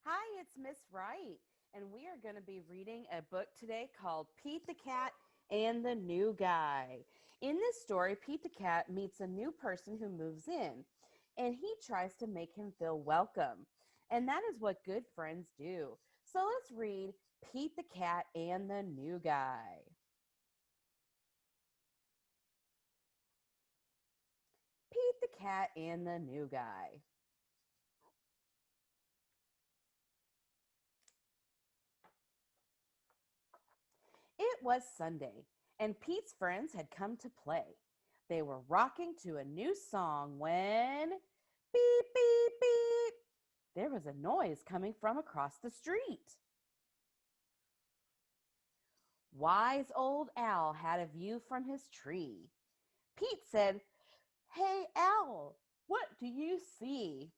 Hi, it's Miss Wright, and we are going to be reading a book today called Pete the Cat and the New Guy. In this story, Pete the Cat meets a new person who moves in, and he tries to make him feel welcome. And that is what good friends do. So let's read Pete the Cat and the New Guy. Pete the Cat and the New Guy. It was Sunday, and Pete's friends had come to play. They were rocking to a new song when beep, beep, beep, there was a noise coming from across the street. Wise old Owl had a view from his tree. Pete said, "Hey, Owl, what do you see?"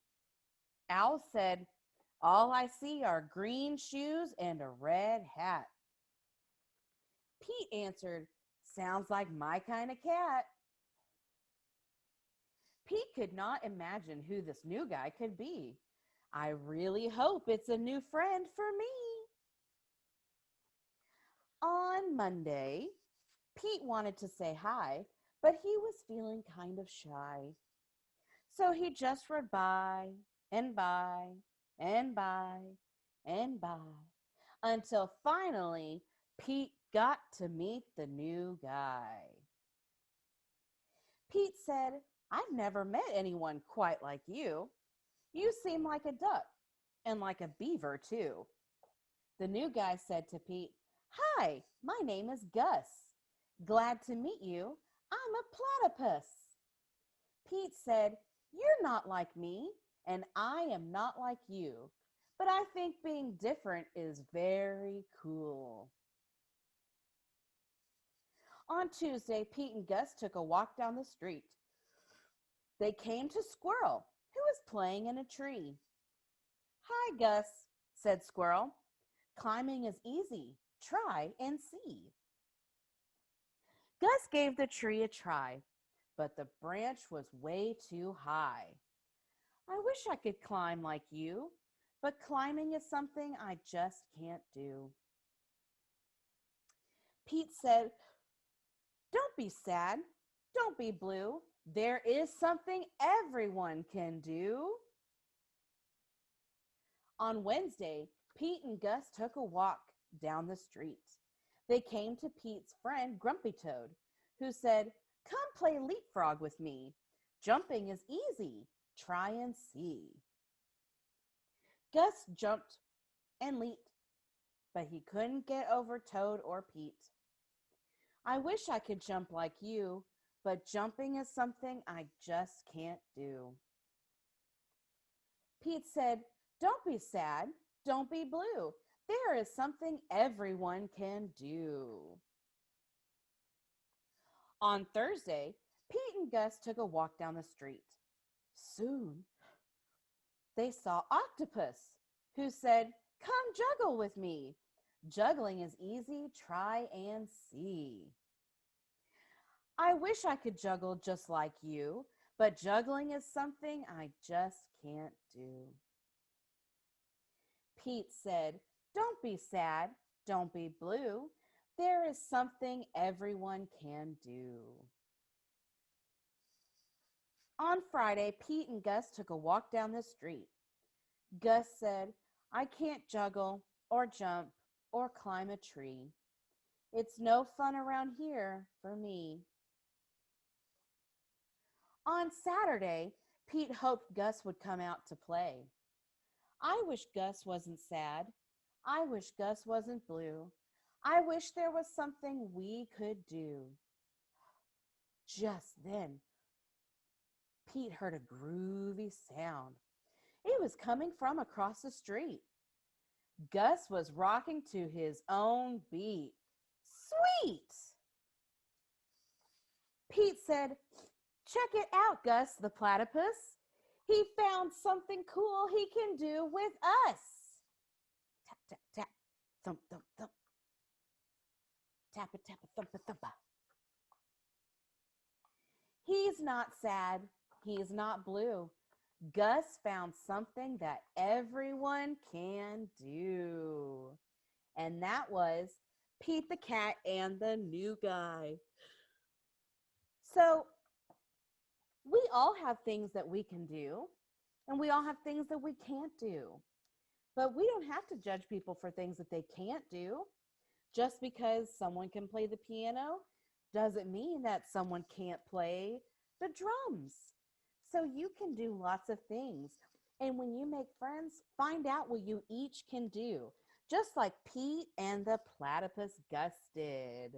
Owl said, "All I see are green shoes and a red hat." Pete answered, "Sounds like my kind of cat." Pete could not imagine who this new guy could be. "I really hope it's a new friend for me." On Monday, Pete wanted to say hi, but he was feeling kind of shy. So he just rode by and by and by and by until finally Pete got to meet the new guy. Pete said, "I've never met anyone quite like you. You seem like a duck and like a beaver, too." The new guy said to Pete, "Hi, my name is Gus. Glad to meet you. I'm a platypus." Pete said, "You're not like me, and I am not like you. But I think being different is very cool." On Tuesday, Pete and Gus took a walk down the street. They came to Squirrel, who was playing in a tree. "Hi, Gus," said Squirrel. "Climbing is easy. Try and see." Gus gave the tree a try, but the branch was way too high. "I wish I could climb like you, but climbing is something I just can't do." Pete said, "Don't be sad. Don't be blue. There is something everyone can do." On Wednesday, Pete and Gus took a walk down the street. They came to Pete's friend, Grumpy Toad, who said, "Come play leapfrog with me. Jumping is easy. Try and see." Gus jumped and leaped, but he couldn't get over Toad or Pete. "I wish I could jump like you, but jumping is something I just can't do." Pete said, "Don't be sad. Don't be blue. There is something everyone can do." On Thursday, Pete and Gus took a walk down the street. Soon, they saw Octopus, who said, "Come juggle with me. Juggling is easy. Try and see." "I wish I could juggle just like you, but juggling is something I just can't do." Pete said, "Don't be sad. Don't be blue. There is something everyone can do." On Friday, Pete and Gus took a walk down the street. Gus said, "I can't juggle or jump or climb a tree. It's no fun around here for me." On Saturday, Pete hoped Gus would come out to play. "I wish Gus wasn't sad. I wish Gus wasn't blue. I wish there was something we could do." Just then, Pete heard a groovy sound. It was coming from across the street. Gus was rocking to his own beat. Sweet! Pete said, "Check it out, Gus the platypus. He found something cool he can do with us." Tap, tap, tap. Thump, thump, thump. Tappa, tappa, thumpa, thumpa. He's not sad. He's not blue. Gus found something that everyone can do. And that was Pete the cat and the new guy. So we all have things that we can do, and we all have things that we can't do. But we don't have to judge people for things that they can't do. Just because someone can play the piano doesn't mean that someone can't play the drums. So you can do lots of things. And when you make friends, find out what you each can do, just like Pete and the platypus Gus did.